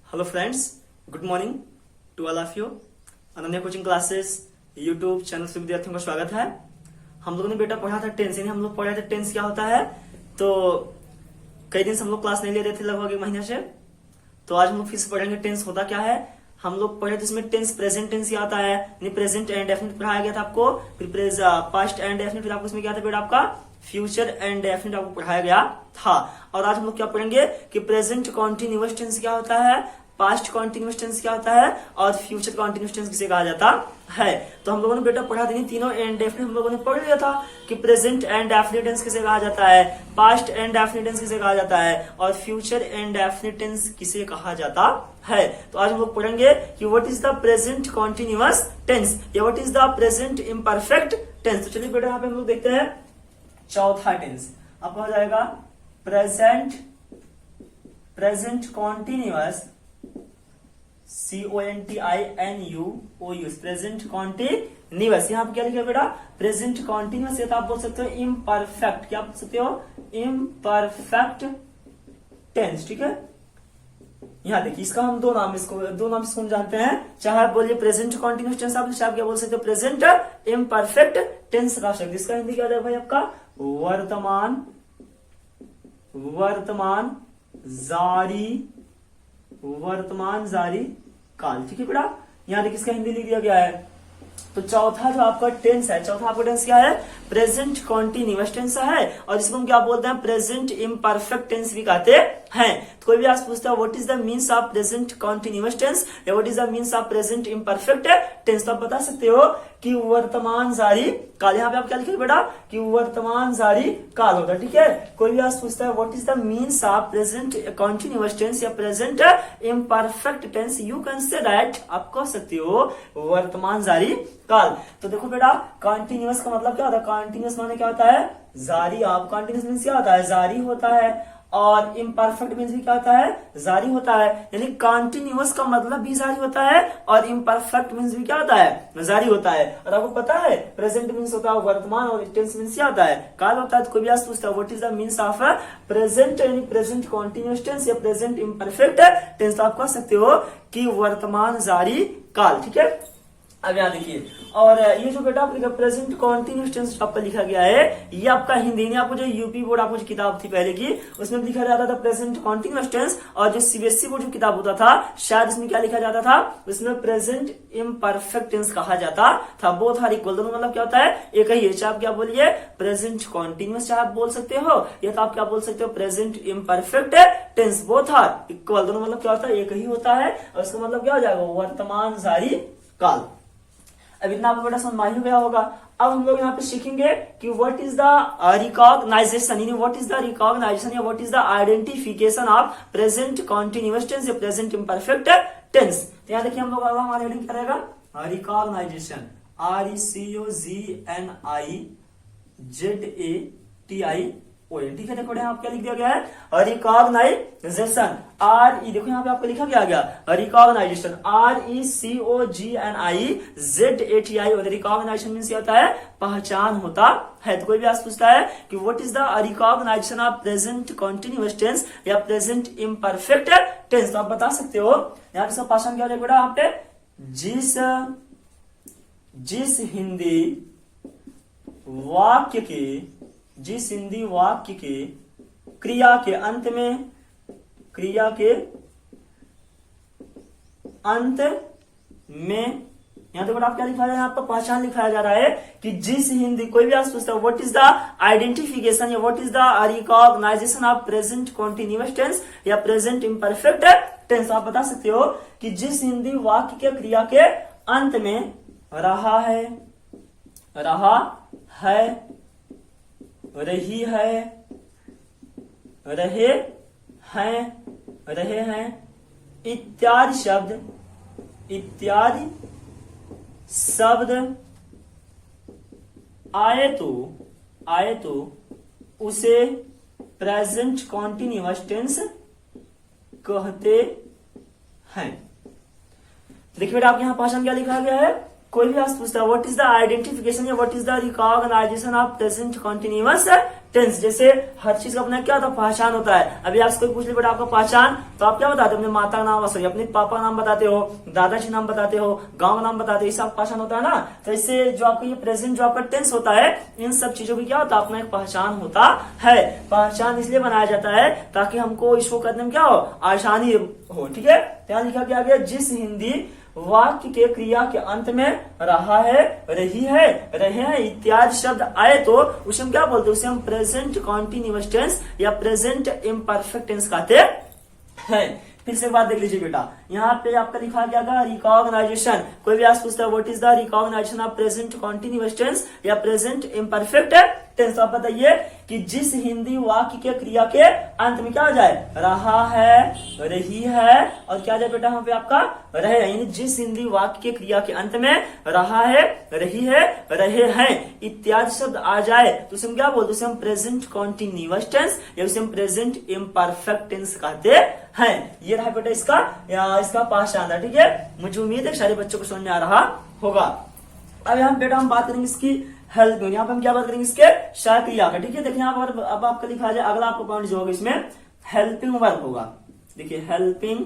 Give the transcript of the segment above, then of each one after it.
Hello friends, good morning to all of you. Ananya coaching classes YouTube channel से विद्यार्थियों का स्वागत है। हम लोगों ने बेटा पढ़ा था टेंस, यानी हम लोग पढ़े थे टेंस क्या होता है। तो कई दिन से हम लोग क्लास नहीं ले रहे थे, लगभग एक महीने से। तो आज हम लोग फिर से पढ़ेंगे टेंस होता क्या है। हम लोग पढ़े थे इसमें टेंस प्रेजेंट टेंस क्या आता है, यानी प्रेजेंट एंड डेफिनेट पढ़ाया गया था आपको। फिर पास्ट एंड डेफिनेट, फिर आपको इसमें क्या था बेटा आपका फ्यूचर एंड डेफिनेट आपको पढ़ाया गया था। और आज हम लोग क्या पढ़ेंगे कि प्रेजेंट कॉन्टिन्यूअस टेंस क्या होता है, पास्ट कॉन्टिन्यूअस टेंस क्या होता है और फ्यूचर कॉन्टिन्यूअस टेंस किसे कहा जाता है। तो हम लोगों ने बेटा पढ़ा था तीनों एंड डेफिनेट हम लोगों ने पढ़ लिया था कि प्रेजेंट एंड डेफिनेट टेंस किसे कहा जाता है, पास्ट एंड डेफिनेट टेंस किसे कहा जाता है और फ्यूचर एंड डेफिनेट टेंस किसे कहा जाता है। तो आज हम लोग पढ़ेंगे कि what is the present continuous tense या what is the present imperfect tense. तो चलिए बेटा यहाँ पे हम लोग देखते हैं चौथा टेंस आपका हो जाएगा present continuous CONTINUOUS present continuous. यहाँ पे क्या लिखा बेटा प्रेजेंट कॉन्टिन्यूअस, या तो आप बोल सकते हो इम्परफेक्ट, क्या बोल सकते हो इम्परफेक्ट टेंस। ठीक है, यहाँ देखिए इसका हम दो नाम इसको जानते हैं। चाहे आप बोलिए प्रेजेंट कॉन्टिन्यूअस टेंस, आप क्या बोल सकते हो प्रेजेंट इम्परफेक्ट टेंस का शब्द। इसका हिंदी क्या है भाई आपका वर्तमान जारी काल। ठीक है बेटा, यहाँ देखिए इसका हिंदी लिख दिया गया है। तो चौथा जो आपका टेंस है, चौथा आपका टेंस क्या है, प्रेजेंट कॉन्टिन्यूअस टेंस है और इसको हम क्या बोलते हैं प्रेजेंट इम्परफेक्ट टेंस भी कहते हैं। तो कोई भी आज पूछता है what is the means of present continuous tense या what is the means of present imperfect tense, तो आप बता सकते हो कि वर्तमान जारी काल। यहाँ पे आप क्या लिखेंगे बेटा कि वर्तमान जारी काल होगा। ठीक है, कोई भी आज पूछता है what is the means of present continuous tense या present imperfect tense, you can say that, आप कह सकते हो वर्तमान जारी काल। तो देखो बेटा कॉन्टिन्यूअस का मतलब क्या होता है, कॉन्टिन्यूअस माने क्या होता है जारी। आप कॉन्टिन्यूअस मीन्स क्या होता है जारी होता है और इम्परफेक्ट मीन्स भी क्या होता है जारी होता है। यानी कॉन्टिन्यूअस का मतलब भी जारी होता है और इम्परफेक्ट मीन्स भी क्या होता है जारी होता है। और आपको पता है प्रेजेंट मीन्स होता है वर्तमान और टेंस मीन्स क्या होता है काल होता है। तो कोई भी आज पूछता है what is the means of present, यानी प्रेजेंट कॉन्टिन्यूअस टेंस या प्रेजेंट इम्परफेक्ट टेंस, तो आप कह सकते हो कि वर्तमान जारी काल। ठीक है, अब यहाँ देखिए, और ये जो बेटा आपका प्रेजेंट कॉन्टिन्यूअस टेंस आपका लिखा गया है, ये आपका हिंदी में आपको जो यूपी बोर्ड आपको जो किताब थी पहले की उसमें लिखा जाता था प्रेजेंट कॉन्टिन्यूअस टेंस, और जो सीबीएसई बोर्ड जो किताब होता था शायद इसमें क्या लिखा जाता था, उसमें प्रेजेंट इम्परफेक्ट टेंस कहा जाता था। बोथ आर इक्वल, दोनों मतलब क्या होता है एक ही है। चाहे आप क्या बोलिए प्रेजेंट कॉन्टिन्यूअस चाहे आप बोल सकते हो, या तो आप क्या बोल सकते हो present imperfect tense, both are equal, दोनों मतलब क्या होता है एक ही होता है। और उसका मतलब क्या हो जाएगा वर्तमान जारी काल। अब इतना आपको बेटा समझ में ही गया होगा। अब हम लोग यहाँ पे सीखेंगे कि व्हाट इज द रिकॉग्नाइजेशन, यानी व्हाट इज द रिकॉग्नाइजेशन या what is the identification of present continuous tense या प्रेजेंट इम्परफेक्ट टेंस। तो यहाँ देखिए हम लोग अगला हमारा हेडिंग क्या रहेगा रिकॉग्नाइजेशन, RECOGNIZATION। ठीक है, देखो यहाँ क्या लिख दिया गया है रिकॉग्नाइजेशन, देखो यहाँ पे आपको लिखा गया रिकॉग्नाइजेशन RECOGNIZATI, और रिकॉग्नाइजेशन मीन्स क्या होता है पहचान होता है। तो कोई भी आज पूछता है कि what is the recognisation of present continuous tense या प्रेजेंट इम्परफेक्ट टेंस, तो आप बता सकते हो यहाँ पे पहचान क्या हो जाएगा बेटा, यहाँ पे जिस हिंदी वाक्य के क्रिया के अंत में यहाँ देखो आप क्या लिखा है, यहाँ पर पहचान लिखाया जा रहा है कि जिस हिंदी, कोई भी आज पूछता है व्हाट इज द आइडेंटिफिकेशन या what is the recognisation of present continuous tense या प्रेजेंट इम्परफेक्ट टेंस, आप बता सकते हो कि जिस हिंदी वाक्य के क्रिया के अंत में रहा है, रही है, रहे हैं इत्यादि शब्द आए तो उसे प्रेजेंट कॉन्टिन्यूअस टेंस कहते हैं। देखिए बेटा आप यहाँ पहचान क्या लिखा गया है, कोई भी आज पूछता है व्हाट इज द आइडेंटिफिकेशन या what is the recognisation of present continuous tense. जैसे हर चीज का अपना क्या होता है, पहचान होता है। अभी आपसे कोई पूछ ले बेटा आपका पहचान, तो आप क्या बताते हो, अपने माता नाम, सॉरी अपने पापा का नाम बताते हो, दादाजी नाम बताते हो, गांव का नाम बताते हो, इससे आपका पहचान होता है ना। तो इससे जो आपका ये प्रेजेंट जो आपका टेंस होता है, इन सब चीजों की क्या होता है, अपना एक पहचान होता है। पहचान इसलिए बनाया जाता है ताकि हमको इसको करने में क्या हो, आसानी हो। ठीक है, यहाँ लिखा गया जिस हिंदी वाक्य के क्रिया के अंत में रहा है, रही है, रहे हैं इत्यादि शब्द आए तो उसे हम क्या बोलते हैं, उसे हम प्रेजेंट कॉन्टिन्यूअस टेंस या प्रेजेंट इम्परफेक्ट टेंस कहते हैं। फिर से एक बात देख लीजिए बेटा, यहाँ पे आपका लिखा गया था रिकॉग्नाइजेशन। कोई भी आज पूछता है what is the recognisation of present continuous tense या प्रेजेंट इम्परफेक्ट टेंस। आप बताइए कि जिस हिंदी वाक्य के क्रिया के अंत में क्या आ जाए, रहा है, रही है और क्या आ जाए बेटा यहाँ पे आपका रहे, यानी जिस हिंदी वाक्य के क्रिया के अंत में रहा है, रही है, रहे हैं इत्यादि शब्द आ जाए तो उसे हम क्या बोलते हैं, उसे हम प्रेजेंट कॉन्टिन्यूअस टेंस या उसे हम प्रेजेंट इम्परफेक्ट टेंस कहते हैं। ये रहा बेटा इसका पहचान है। ठीक है, मुझे उम्मीद है सारे बच्चों को समझ में आ रहा होगा। अब यहाँ बेटा हम बात करेंगे इसकी हेल्प, यहाँ पे हम क्या बात करेंगे, इसके सहायक क्रिया का। ठीक है, देखिए यहाँ पर अब आपका लिखा जाए, अगला आपका पॉइंट जो होगा इसमें हेल्पिंग वर्ब होगा। देखिए हेल्पिंग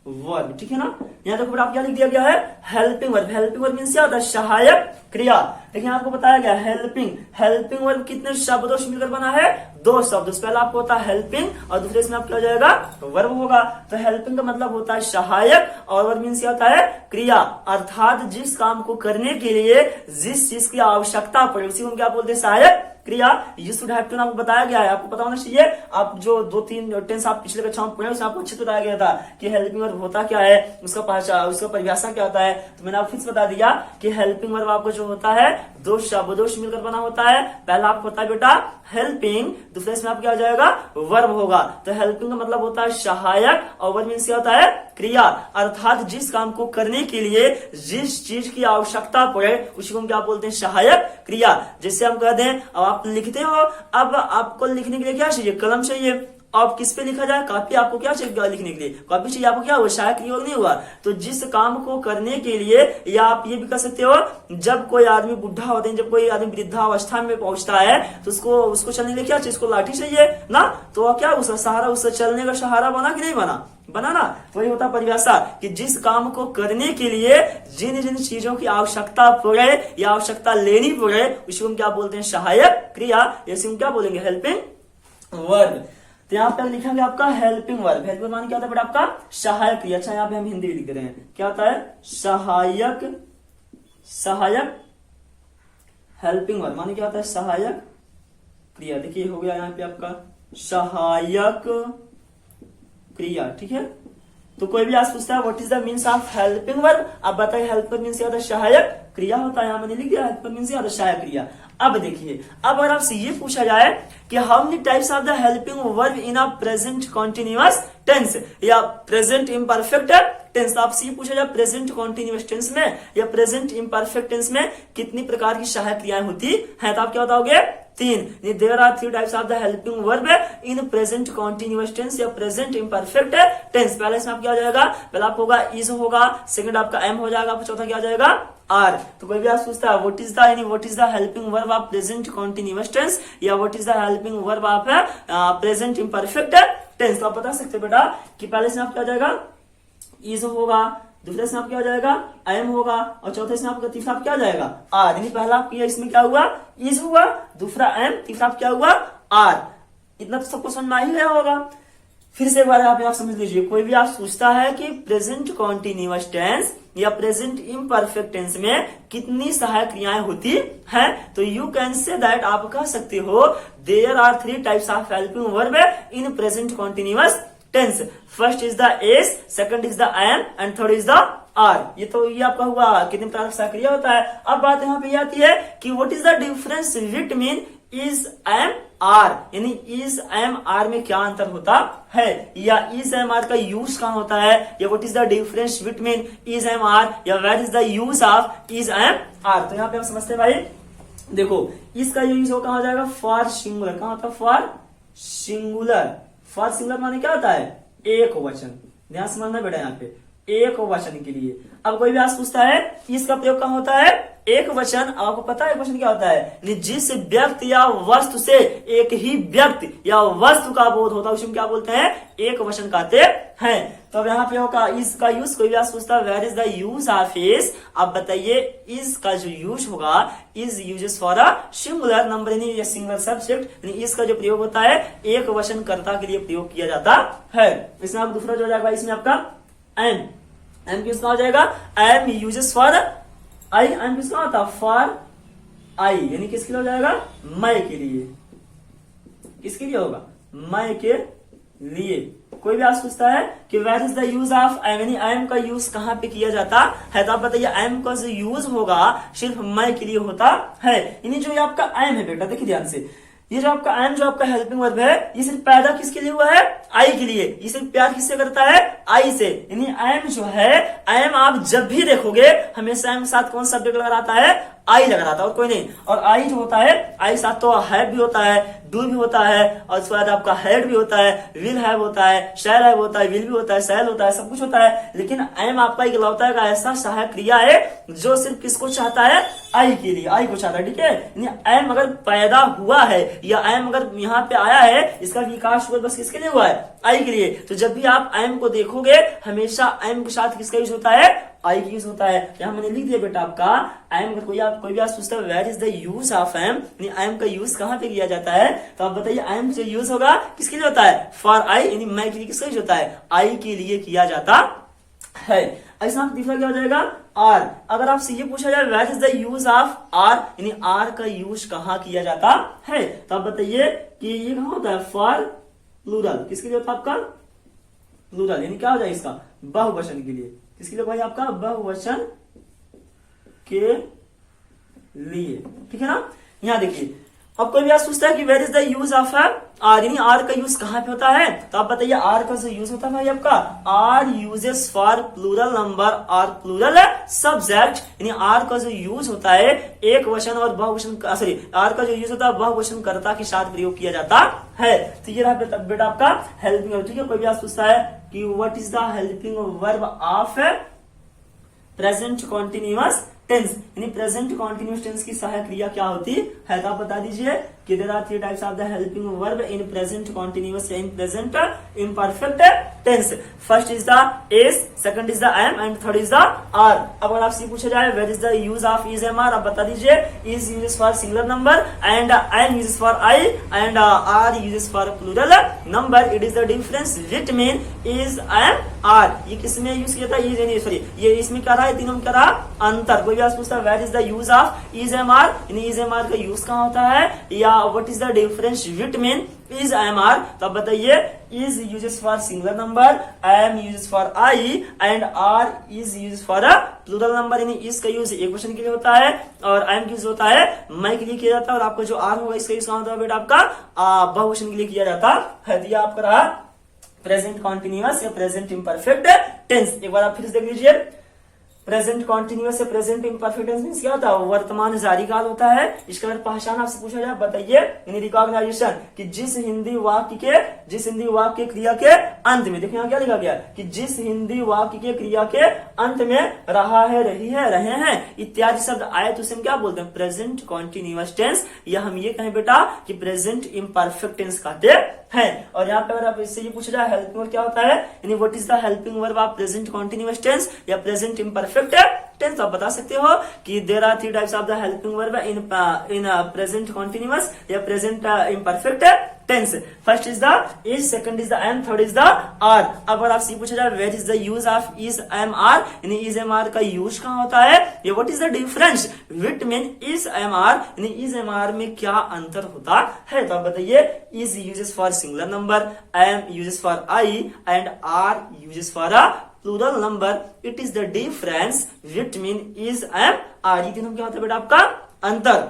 वर्ब, ठीक है ना। यहाँ देखो आप क्या लिख दिया गया है, helping verb. Helping verb means क्या होता है, सहायक क्रिया। लेकिन आपको बताया गया हेल्पिंग वर्ब कितने शब्दों से मिलकर बना है, 2 शब्द। पहला आपको होता है हेल्पिंग और दूसरे इसमें आपका हो जाएगा वर्ब होगा। तो हेल्पिंग का मतलब होता है सहायक और वर्ब मीन्स क्या होता है, क्रिया। अर्थात जिस काम को करने के लिए जिस चीज की आवश्यकता पड़े उसी को हम क्या बोलते हैं, सहायक क्रिया। यू शुड हैव टू आपको बताया गया है, आपको पता होना चाहिए। आप जो 2-3 टेंस आप पिछले कक्षा में पढ़े उसमें आपको अच्छे से बताया गया था कि हेल्पिंग वर्ब होता क्या है, उसका पहचान, उसका परिभाषा क्या होता है। तो मैंने आपको फिर बता दिया कि हेल्पिंग वर्ब आपको जो होता है 2 शब्दों से मिलकर बना होता है। पहला आपको होता है बेटा हेल्पिंग, दूसरे इसमें आप क्या हो जाएगा, वर्ब होगा। तो हेल्पिंग का मतलब होता है सहायक और वर्ब मीन्स क्या होता है, क्रिया। अर्थात जिस काम को करने के लिए जिस चीज की आवश्यकता पड़े उसी को हम क्या बोलते हैं, सहायक क्रिया। जैसे हम कहते हैं अब आप लिखते हो, अब आपको लिखने के लिए क्या चाहिए, कलम चाहिए। अब किस पे लिखा जाए, कॉपी। आपको क्या चाहिए लिखने के लिए, कॉपी चाहिए। आपको क्या हुआ, सहायक क्रिया नहीं हुआ। तो जिस काम को करने के लिए, या आप ये भी कर सकते हो, जब कोई आदमी बुढ़ा होते हैं, जब कोई आदमी वृद्धावस्था में पहुंचता है तो उसको चलने के लिए क्या चाहिए, उसको लाठी चाहिए ना। तो क्या उसका सहारा, उससे चलने का सहारा बना कि नहीं बना ना। वही होता परिभाषा कि जिस काम को करने के लिए जिन जिन चीजों की आवश्यकता पड़े या आवश्यकता लेनी पड़े उसको हम क्या बोलते हैं, सहायक क्रिया। जैसे हम क्या बोलेंगे, हेल्पिंग वर्ब। तो यहाँ पे लिखा गया आपका हेल्पिंग वर्ब। हेल्पिंग माने क्या होता है बेटा, आपका सहायक क्रिया। अच्छा यहाँ पे हम हिंदी लिख रहे हैं, क्या होता है, सहायक। हेल्पिंग वर्ब माने क्या होता है, सहायक क्रिया। देखिए हो गया यहाँ पे आपका सहायक क्रिया। ठीक है, तो कोई भी आज पूछता है what is the means of helping verb, आप बताइए हेल्पर मीन्स क्या होता है, सहायक क्रिया होता है। यहाँ मैंने लिख दिया हेल्पर मीन्स क्या होता है, सहायक क्रिया। अब देखिए, अब अगर आपसे ये पूछा जाए कि how many types of the helping verb in a present continuous tense या प्रेजेंट इम्परफेक्ट टेंस, तो आपसे ये पूछा जाए प्रेजेंट कॉन्टिन्यूअस टेंस में या प्रेजेंट इम्परफेक्ट टेंस में कितनी प्रकार की सहायक क्रियाएं होती हैं, तो आप क्या बताओगे, 3। There are 3 types of the helping verb in present continuous tense या प्रेजेंट इम्परफेक्ट टेंस। पहले इसमें आप क्या हो जाएगा, पहला आपको होगा इज होगा, सेकंड आपका एम हो जाएगा, चौथा क्या हो जाएगा, आर। तो कोई भी आज पूछता है what is the helping verb of present continuous tense या what is the helping verb of present imperfect tense, तो आप बता सकते हो बेटा कि पहले इसमें आप क्या हो जाएगा, इज होगा, दूसरे से आप क्या हो जाएगा, एम होगा और चौथे से आपका तीसरा क्या हो जाएगा, आर। यानी पहला आपका इसमें क्या हुआ, इज हुआ, दूसरा एम, तीसरा क्या हुआ, आर। इतना तो सबको समझ में ही गया होगा। फिर से एक बार आप समझ लीजिए, कोई भी आप पूछता है कि प्रेजेंट कॉन्टिन्यूअस टेंस या प्रेजेंट इम्परफेक्ट टेंस में कितनी सहायक क्रियाएं होती हैं, तो यू कैन से दैट, आप कह सकते हो there are 3 types of helping verb in present continuous tense. First is the is, second is the am and third is the are. ये आपका हुआ कितने प्रकार का क्रिया होता है। अब बात यहाँ पे आती है कि what is the difference between is am are, यानी इज एम आर में क्या अंतर होता है, या इज एम आर का यूज कहाँ होता है, या what is the difference between is am are, या where is the use of is am are. तो यहाँ पे हम समझते हैं भाई, देखो इसका यूज हो कहाँ हो जाएगा, फॉर सिंगुलर। कहाँ होता है, फॉर सिंगुलर। फॉर सिंगुलर माने क्या होता है, एक वचन। ध्यान समझना बेटा, यहाँ पे एक वचन के लिए। अब कोई भी आज पूछता है इसका प्रयोग कहाँ होता है, एक वचन, आपको पता है एक वचन क्या होता है, जिस व्यक्ति या वस्तु से एक ही व्यक्ति या वस्तु का बोध होता है उसमें क्या बोलते हैं, एक वचन कहते हैं। तो अब यहाँ पे होगा इज का यूज, कोई भी पूछता है where is the use of is, आप बताइए इज का जो यूज होगा, is uses for a singular number यानी सिंगल सब्जेक्ट, यानी इसका जो प्रयोग होता है एक वचन कर्ता के लिए प्रयोग किया जाता है। इसमें आप दूसरा जो हो जाएगा, इसमें आपका एम, एम किसका हो जाएगा, am uses for I, am किसका होता है फॉर आई, यानी किसके लिए हो जाएगा, मैं के लिए, किसके लिए होगा, मैं के लिए। कोई भी आज पूछता है कि where is the use of am, यानी एम का यूज कहाँ पे किया जाता है, तो आप बताइए एम का जो यूज होगा सिर्फ मैं के लिए होता है। यानी जो ये आपका एम है बेटा, देखिए ध्यान से, ये जो आपका एम जो आपका हेल्पिंग वर्ब है, ये सिर्फ पैदा किसके लिए हुआ है, आई के लिए, ये सिर्फ प्यार किससे करता है, आई से। यानी एम जो है, एम आप जब भी देखोगे हमेशा एम के साथ कौन सा सब्जेक्ट लगा रहता है, आई लगा रहा था और कोई नहीं। और आई जो होता है, आई साथ तो हैव भी होता है, डू भी होता है, और उसके बाद आपका हैड भी होता है, विल हैव होता है, शैल हैव होता है, विल भी होता है, शैल होता है, सब कुछ होता है। लेकिन एम आपका इकलौता है ऐसा सहायक क्रिया है जो सिर्फ किसको चाहता है, आई के लिए, आई को चाहता है, ठीक है। यानी एम अगर पैदा हुआ है या एम अगर यहाँ पे आया है, इसका विकास हुआ बस किसके लिए हुआ है, आई के लिए। तो जब भी आप एम को देखोगे हमेशा एम के साथ किसका यूज होता है, आई की यूज होता है। यहाँ मैंने लिख दिया बेटा आपका एम, अगर कोई भी पूछता है where is the use of am, यानी एम का यूज कहाँ पे किया जाता है, तो आप बताइए एम जो यूज होगा किसके लिए होता है, फॉर आई, यानी मैं के लिए किसका यूज होता है, आई के लिए किया जाता है। ऐसा तीसरा क्या हो जाएगा, आर। अगर आपसे ये पूछा जाए where is the use of are, यानी आर का यूज कहाँ किया जाता है, तो आप बताइए कि ये कहाँ होता है, फॉर प्लूरल, किसके लिए होता है आपका, प्लूरल, यानी क्या हो जाए इसका, बहुवचन के लिए, किसके लिए भाई आपका, बहुवचन के लिए, ठीक है ना। यहाँ देखिए अब कोई भी आज पूछता है कि where is the use of are, यानी आर का यूज कहाँ पे होता है, तो आप बताइए आर का जो यूज होता है भाई आपका, are uses for plural number और प्लूरल सब्जेक्ट, यानी आर का जो यूज होता है एक वचन और बहुवचन, सॉरी आर का जो यूज होता है बहुवचन कर्ता के साथ प्रयोग किया जाता है। तो ये रहा बेटा आपका हेल्पिंग वर्ब, ठीक है। कोई भी आज पूछता है कि what is the helping verb of present continuous tense, यानी प्रेजेंट कॉन्टिन्यूअस टेंस की सहायक क्रिया क्या होती है, तो आप बता दीजिए कि there are three types of the helping verb in present continuous या in present imperfect tense. First is the is, second is the am and third is the are. अब अगर आपसे पूछा जाए where is the use of is am are, आप बता दीजिए is uses for singular number and am uses for I and are uses for plural number. It is the difference between is am are. ये किसमें use किया था, is, sorry ये इसमें क्या रहा है, तीनों में क्या रहा अंतर। कोई भी आज पूछता है where is the use of is am are, यानी इज एम आर का यूज कहाँ होता है, या what is the difference between is am are, तो आप बताइए is uses for singular number, am uses for I and are is uses for a plural number, यानी इस का यूज एक वचन के लिए होता है और एम का यूज होता है मैं के लिए किया जाता है, और आपका जो आर होगा इसका यूज कहाँ होता है बेटा आपका बहुवचन के लिए किया जाता है। तो ये आपका रहा प्रेजेंट कॉन्टिन्यूअस या प्रेजेंट इम्परफेक्ट टेंस। एक बार आप फिर से देख लीजिए, प्रेजेंट कॉन्टिन्यूअस से प्रेजेंट इम्परफेक्ट टेंस मींस क्या होता है, वर्तमान जारी काल होता है। इसका अगर पहचान आपसे पूछा जाए बताइए, यानी रिकॉग्नाइजेशन कि जिस हिंदी वाक्य क्रिया के अंत में, देखिए यहाँ क्या लिखा गया कि जिस हिंदी वाक्य के क्रिया के अंत में रहा है, रही है, रहे हैं इत्यादि शब्द आए तो उसे हम क्या बोलते हैं, प्रेजेंट कॉन्टिन्यूअस टेंस, या हम ये कहें बेटा कि प्रेजेंट इम्परफेक्ट टेंस कहते हैं। और यहाँ पे अगर आप इससे ये पूछा जाए हेल्पिंग वर्ब क्या होता है, यानी what is the helping verb of present continuous tense या प्रेजेंट इम्परफेक्ट टेंस, आप बता सकते हो कि there are three types of the helping verb in present continuous या present imperfect tense. First is the is, second is the am, third is the are. अब अगर आपसे पूछा जाए where is the use of is am are, यानी is am are का use कहाँ होता है, या what is the difference between is am are, यानी इज एम आर में क्या अंतर होता है, तो आप बताइए is uses for singular number, am uses for I and are uses for a plural number. It is the difference between is am are. ये तीनों क्या होता है बेटा आपका अंतर।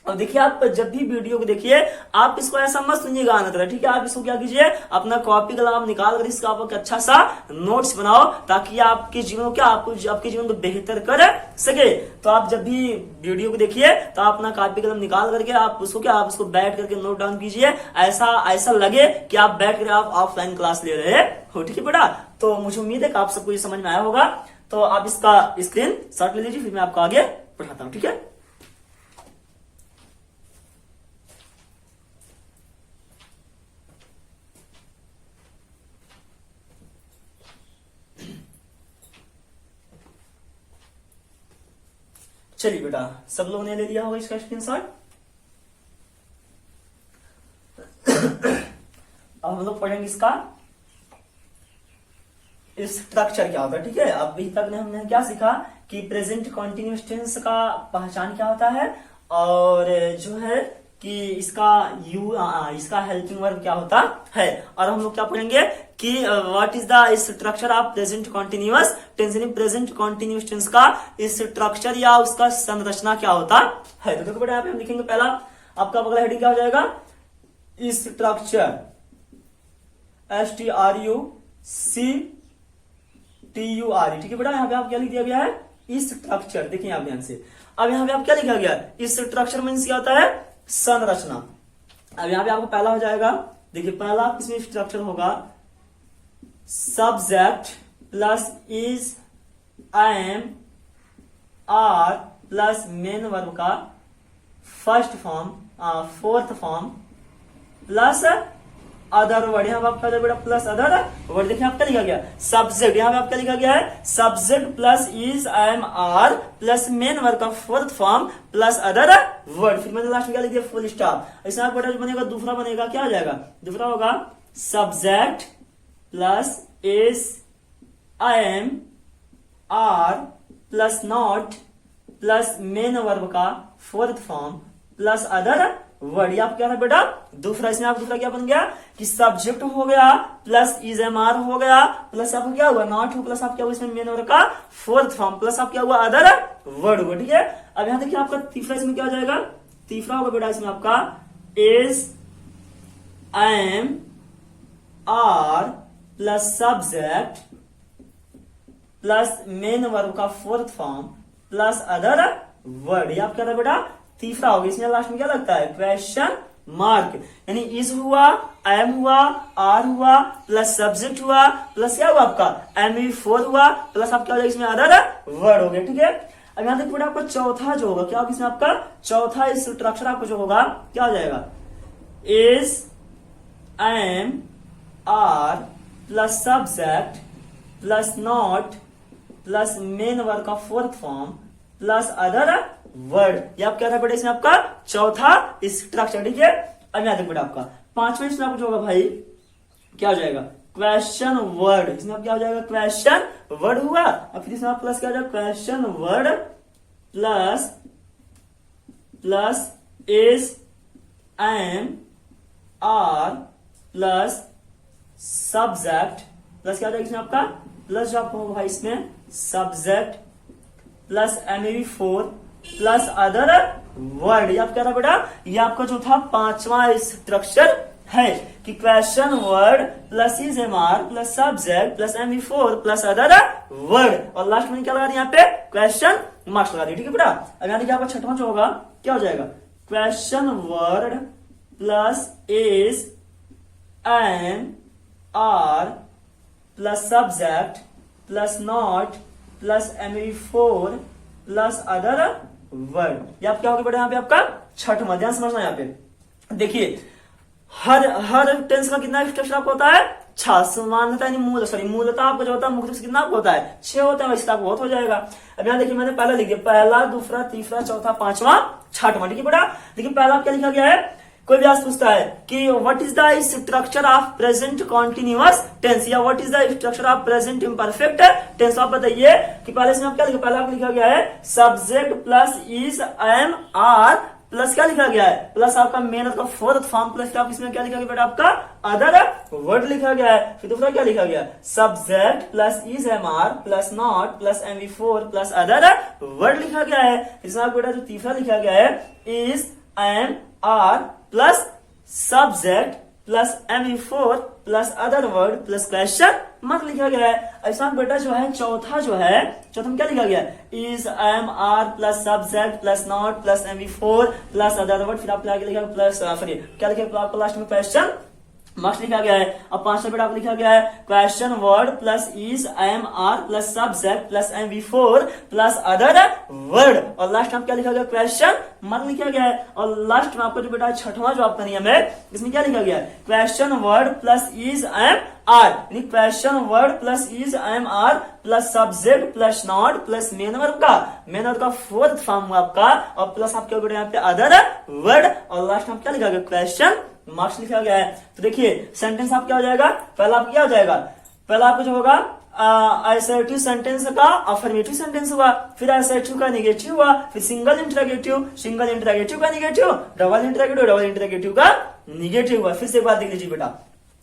और देखिए आप जब भी वीडियो को देखिए आप इसको ऐसा मत सुनिएगा आना तरह, ठीक है। आप इसको क्या कीजिए, अपना कॉपी कलम निकाल कर इसका आप अच्छा सा नोट्स बनाओ ताकि आपके जीवन क्या आपके जीवन को बेहतर कर सके। तो आप जब भी वीडियो को देखिए तो आप अपना कॉपी कलम निकाल करके आप उसको बैठ करके नोट डाउन कीजिए, ऐसा लगे कि आप बैठ कर आप ऑफलाइन क्लास ले रहे हो, ठीक है बेटा। तो मुझे उम्मीद है कि आप सबको ये समझ में आया होगा। तो आप इसका स्क्रीन शॉट ले लीजिए, फिर मैं आपको आगे पढ़ाता हूं, ठीक है। चलिए बेटा, सब लोगों ने ले लिया होगा इसका स्क्रीनशॉट। अब हम लोग पढ़ेंगे इसका स्ट्रक्चर क्या होता है, ठीक है। अब अभी तक हमने क्या सीखा कि प्रेजेंट कॉन्टिन्यूअस टेंस का पहचान क्या होता है, और जो है कि इसका हेल्पिंग वर्ब क्या होता है। और हम लोग क्या पढ़ेंगे कि what is the structure of present continuous tense, यानी प्रेजेंट कॉन्टिन्यूअस टेंस का स्ट्रक्चर या उसका संरचना क्या होता है। तो देखो बेटा, यहाँ पे हम लिखेंगे पहला, आपका अगला हेडिंग क्या हो जाएगा, स्ट्रक्चर, STRUCTURE, ठीक है बेटा। यहाँ पे आप क्या लिख दिया गया है, स्ट्रक्चर। देखिए आप ध्यान से, अब यहाँ पे आप क्या लिखा गया है, स्ट्रक्चर मीन्स क्या होता है, संरचना। अब यहाँ पे आपको पहला हो जाएगा, देखिए पहला किसमें स्ट्रक्चर होगा, subject plus is, am, are plus main verb का first form, fourth form plus other word. यहाँ पे आपका बेटा प्लस अदर वर्ड। देखिए आपका लिखा गया सब्जेक्ट, यहाँ पे आपका लिखा गया है subject plus is, am, are plus main word का fourth form plus other word. फिर मैंने लास्ट में क्या लिख दिया, फुल स्टॉप। इसमें बेटा जो बनेगा, दूसरा बनेगा, क्या हो जाएगा, दूसरा होगा subject plus is, am, are plus not plus main verb का fourth form plus other word. ये आप क्या था बेटा, दूसरा। इसमें आप दूसरा क्या बन गया कि सब्जेक्ट हो गया प्लस इज, एम, आर हो गया प्लस आपका क्या हुआ, नॉट हो, प्लस आप क्या हुआ इसमें मेन वर्ब का फोर्थ फॉर्म प्लस आप क्या हुआ, अदर वर्ड हुआ, ठीक है। अब यहां देखिए आपका तीसरा इसमें क्या हो जाएगा, तीसरा होगा बेटा इसमें आपका is, am, are plus subject plus main verb का fourth form plus other word. ये आप क्या था बेटा, तीसरा होगा। इसमें लास्ट में क्या लगता है, क्वेश्चन मार्क, यानी इज हुआ, एम हुआ, आर हुआ प्लस सब्जेक्ट हुआ प्लस क्या हुआ आपका, ME4 हुआ प्लस आप क्या हो जाएगा इसमें अदर वर्ड हो गया, ठीक है। अब यहां देखिए आपका चौथा जो होगा, क्या होगा इसमें आपका चौथा स्ट्रक्चर आपका जो होगा क्या हो जाएगा, is, am, are plus subject plus not plus main word का fourth form plus other word. ये आप क्या था बेटा इसमें आपका चौथा स्ट्रक्चर, ठीक है। अब यहां देखो बेटा आपका पांचवा इसमें आपको जो होगा भाई क्या हो जाएगा, क्वेश्चन वर्ड। इसमें आप क्या हो जाएगा, क्वेश्चन वर्ड हुआ, और फिर इसमें आप प्लस क्या हो जाएगा, question word plus plus is, am, are plus subject plus क्या हो जाएगा इसमें आपका, प्लस जो आपको होगा भाई इसमें subject plus ME4 plus other word. ये आप क्या था बेटा, ये आपका जो था पांचवा स्ट्रक्चर है कि question word plus is, am, are plus subject plus ME4 plus other word, और लास्ट में क्या लगा दिया यहाँ पे, क्वेश्चन मार्क्स लगा दिया, ठीक है बेटा। अब यहाँ देखिए आपका छठवां जो होगा क्या हो जाएगा, question word plus is, am, are plus subject plus not plus ME4 plus other word. ये आप क्या होगा बेटा यहाँ पे आपका छठवां, ध्यान समझना। यहाँ पे देखिए हर टेंस का कितना स्ट्रक्चर आपको होता है, 6। समानता मूलतः आपका जो होता है मुख्य कितना आपको होता है, 6 होता है, वैसे आपको बहुत हो जाएगा। अब यहाँ देखिए मैंने पहला लिख दिया, पहला, दूसरा, तीसरा, चौथा, पांचवा, छठवां, ठीक है बेटा। देखिए पहला आप क्या लिखा गया है, कोई भी आज पूछता है कि what is the structure of present continuous tense या what is the structure of present imperfect tense, आप बताइए कि पहले इसमें आप क्या लिखा, पहले आप लिखा गया है subject plus is, am, are plus क्या लिखा गया है, प्लस आपका मेन का फोर्थ फॉर्म प्लस आप इसमें क्या लिखा गया बेटा, आपका अदर वर्ड लिखा गया है। फिर दूसरा क्या लिखा गया, subject plus is, am, are plus not plus ME4 plus other word लिखा गया है। इसमें बेटा जो तीसरा लिखा गया है is, am, are plus subject plus ME4 plus other word plus question mark लिखा गया है। ऐसा बेटा जो है चौथा में क्या लिखा गया, is, am, are plus subject plus not plus ME4 plus other word, फिर आप आगे लिखा प्लस क्या लिखा आपको लास्ट में क्वेश्चन मस्ट लिखा गया है। अब 5 बेटा आपको लिखा गया है question word plus is am are plus subject plus am before plus other word, और लास्ट में क्या लिखा गया क्वेश्चन मार्क लिखा गया है। और लास्ट में आपका जो बेटा छठवां जो आपका नियम है इसमें क्या लिखा गया है question word plus is am are, यानी question word plus is am are plus subject plus not plus main verb का फोर्थ फॉर्म आपका, और प्लस आपके बेटा यहाँ पे अदर वर्ड, और लास्ट में क्या लिखा गया क्वेश्चन मार्क्स लिखा गया है। तो देखिए सेंटेंस आप क्या हो जाएगा, पहला आप क्या हो जाएगा, पहला आपको जो होगा असर्टिव सेंटेंस का अफर्मेटिव सेंटेंस हुआ, फिर असर्टिव का नेगेटिव हुआ, फिर सिंगल इंटरोगेटिव का नेगेटिव, डबल इंटरोगेटिव का नेगेटिव हुआ। फिर से एक बात देख लीजिए बेटा,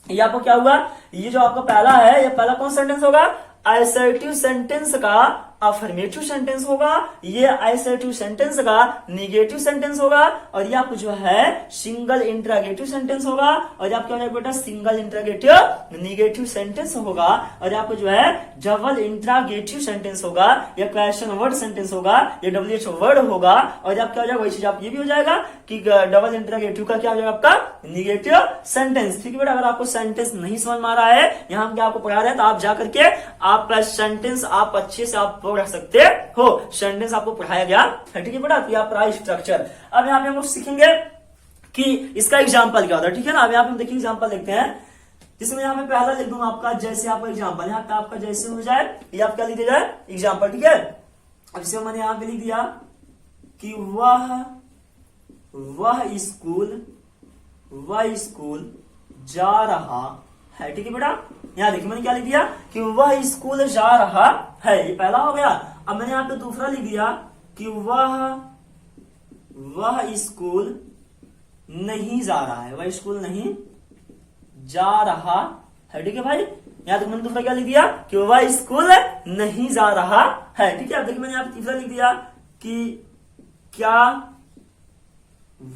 ये आपको क्या हुआ, ये जो आपका पहला है ये पहला कौन सेंटेंस होगा, असर्टिव सेंटेंस का अफर्मेटिव सेंटेंस होगा, ये असर्टिव सेंटेंस का निगेटिव सेंटेंस होगा, और ये आपको जो है सिंगल इंटरोगेटिव सेंटेंस होगा, और ये आपका बेटा सिंगल इंटरोगेटिव निगेटिव सेंटेंस होगा, और ये आपको जो है डबल इंटरोगेटिव सेंटेंस होगा, या क्वेश्चन वर्ड सेंटेंस होगा, या WH वर्ड होगा, और आप क्या हो जाएगा वही चीज आप ये भी हो जाएगा कि डबल इंटरोगेटिव का क्या हो जाएगा आपका निगेटिव सेंटेंस। ठीक है बेटा, अगर आपको सेंटेंस नहीं समझ में आ रहा है, यहाँ हम क्या आपको पढ़ा रहे हैं, तो आप जा करके आप सेंटेंस आप अच्छे से आप रख सकते हो, सेंटेंस आपको पढ़ाया गया है। ठीक है बेटा, तो यहाँ पर स्ट्रक्चर। अब यहाँ पे हम लोग सीखेंगे कि इसका एग्जाम्पल क्या होता है। ठीक है ना, अब यहाँ पे हम देखिए एग्जाम्पल देखते हैं, जिसमें यहाँ पे पहला लिख दूंगा आपका जैसे आपका एग्जाम्पल, यहाँ पे आपका जैसे हो जाए ये आप क्या लिख दिया जाए एग्जाम्पल। ठीक है, अब इसे मैंने यहाँ पे लिख दिया कि वह स्कूल जा रहा है। ठीक है बेटा, यहाँ देखिए मैंने क्या लिख दिया कि वह स्कूल जा रहा है, ये पहला हो गया। अब मैंने यहाँ पे दूसरा लिख दिया कि वह स्कूल नहीं जा रहा है, वह स्कूल नहीं जा रहा है। ठीक है भाई, यहाँ तक मैंने दूसरा क्या लिख दिया कि वह स्कूल नहीं जा रहा है। ठीक है, अब देखिए मैंने यहाँ पे तीसरा लिख दिया कि क्या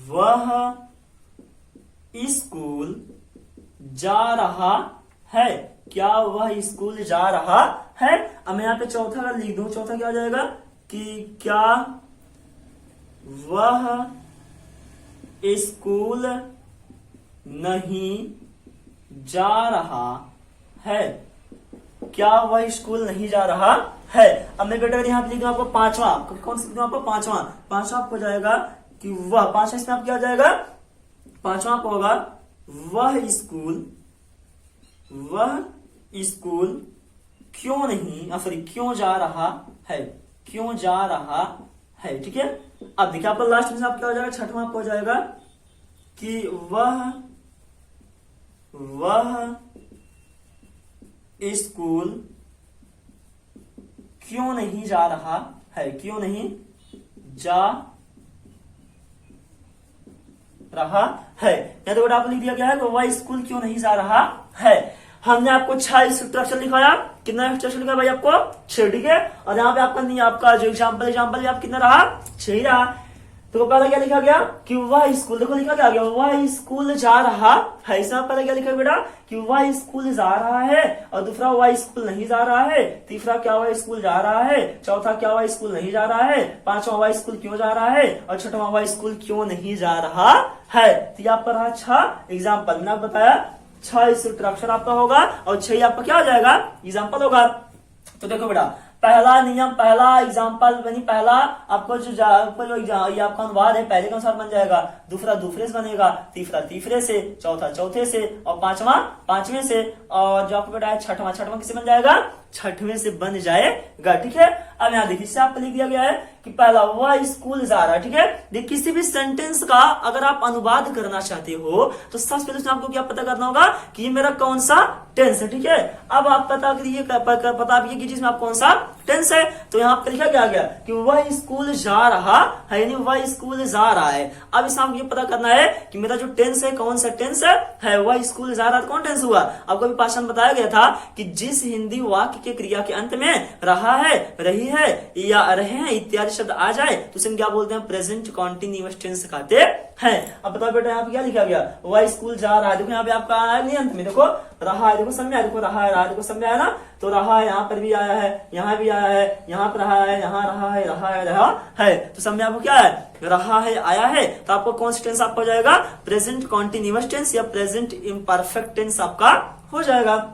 वह स्कूल जा रहा है, क्या वह स्कूल जा रहा है। अब मैं यहाँ पे चौथा अगर लिख दूं, चौथा क्या हो जाएगा कि क्या वह स्कूल नहीं जा रहा है, क्या वह स्कूल नहीं जा रहा है। अब मैं बेटा यहाँ पे लिख दूं आपको पांचवा, कौन सा लिख दूं आपको पांचवा आपको जाएगा कि वह, पांचवा इसमें आप क्या हो जाएगा, पांचवा आपको होगा वह स्कूल क्यों नहीं सॉरी क्यों जा रहा है, क्यों जा रहा है। ठीक है, अब देखिए आपका लास्ट में आप क्या हो जाएगा, छठवां आपको हो जाएगा कि वह स्कूल क्यों नहीं जा रहा है, क्यों नहीं जा रहा है। या तो आपको लिख दिया गया है कि वह स्कूल क्यों नहीं जा रहा है। हमने आपको 6 स्ट्रक्चर लिखाया, कितना स्ट्रक्चर लिखा भाई आपको 6। ठीक है, और यहाँ पे आपका जो एग्जाम्पल आप कितना रहा 6 ही रहा। तो पहला क्या लिखा गया कि वह स्कूल, देखो लिखा क्या गया वह स्कूल जा रहा है, इसमें पहले क्या लिखा बेटा कि वह स्कूल जा रहा है, और दूसरा वह स्कूल नहीं जा रहा है, तीसरा क्या वह स्कूल जा रहा है, चौथा क्या वह स्कूल नहीं जा रहा है, पांचवा वह स्कूल क्यों जा रहा है, और छठवां वह स्कूल क्यों नहीं जा रहा है। तो ये आपका रहा 6 एग्जाम्पल, मैंने आपको बताया 6 स्ट्रक्चर आपका होगा, और 6 आपका क्या हो जाएगा एग्जाम्पल होगा। तो देखो बेटा, पहला नियम, पहला एग्जाम्पल यानी पहला आपको जो ये आपका अनुवाद है पहले के अनुसार बन जाएगा, दूसरा दूसरे से बनेगा, तीसरा तीसरे से, चौथा चौथे से, और पांचवा पांचवें से, और जो आपको बेटा है छठवां किससे बन जाएगा, छठवें से बन जाएगा। ठीक है, अब यहाँ देखिए इससे आपको लिख दिया गया है कि पहला वह स्कूल जा रहा है। ठीक है, देखिए किसी भी सेंटेंस का अगर आप अनुवाद करना चाहते हो तो सबसे पहले उसमें आपको क्या पता करना होगा कि ये मेरा कौन सा टेंस है। ठीक है, अब आप पता करिए कि जिसमें आप कौन सा टेंस है। तो यहाँ पे लिखा क्या गया कि वह स्कूल जा रहा है, यानी वह स्कूल जा रहा है। अब इसमें आपको ये पता करना है कि मेरा जो टेंस है कौन सा टेंस है, वह स्कूल जा रहा है, कौन टेंस हुआ। आपको अभी पाठशाला में बताया गया था कि जिस हिंदी वाक्य के क्रिया के अंत में रहा है, रही है या रहे हैं इत्यादि शब्द आ जाए तो उसे क्या बोलते हैं, प्रेजेंट कॉन्टिन्यूअस टेंस कहते है। अब बताओ बेटा यहाँ पे क्या लिखा गया, वह स्कूल जा रहा है। देखो यहाँ पे आपका आया नहीं अंत में, देखो रहा है, देखो समझ आया, देखो रहा है, रहा है, देखो समझ आया ना। तो रहा है यहाँ पर भी आया है, यहाँ भी आया है, यहाँ पर रहा है, यहाँ रहा है, रहा है, रहा है। तो समझ आपको क्या है, रहा है आया है। तो आपको कौन सा टेंस आपका हो जाएगा, प्रेजेंट कॉन्टिन्यूअस टेंस या प्रेजेंट इम्परफेक्ट टेंस आपका हो जाएगा।